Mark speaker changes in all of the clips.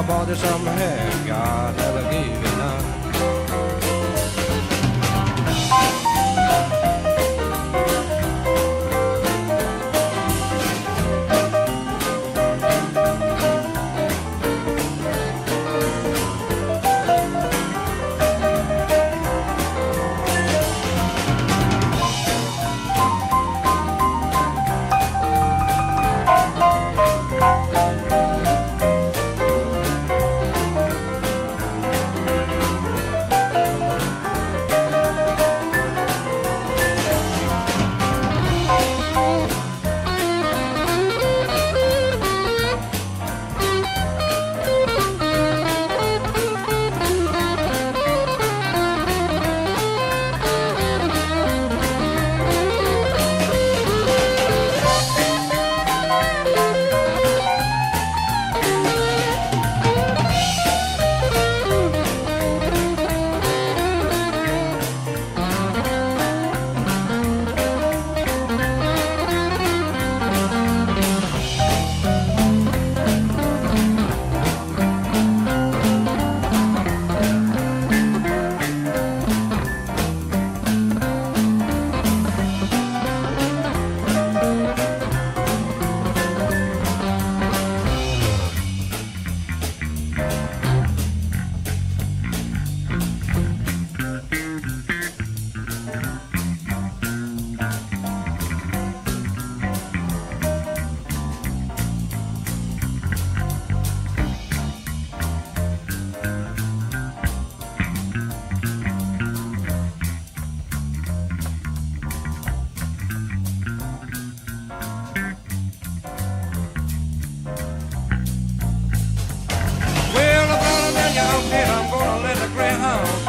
Speaker 1: I bought you some hair, God never gave you none.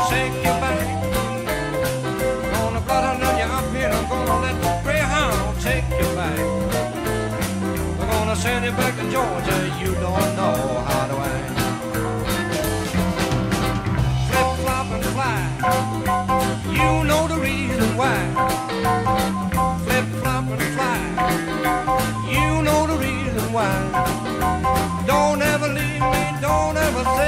Speaker 1: Take you back. Gonna blood on your pin, I'm gonna let the Greyhound take you back. We're gonna send you back to Georgia, you don't know how to act. Flip, flop, and fly, you know the reason why. Flip, flop, and fly, you know the reason why. Don't ever leave me, don't ever say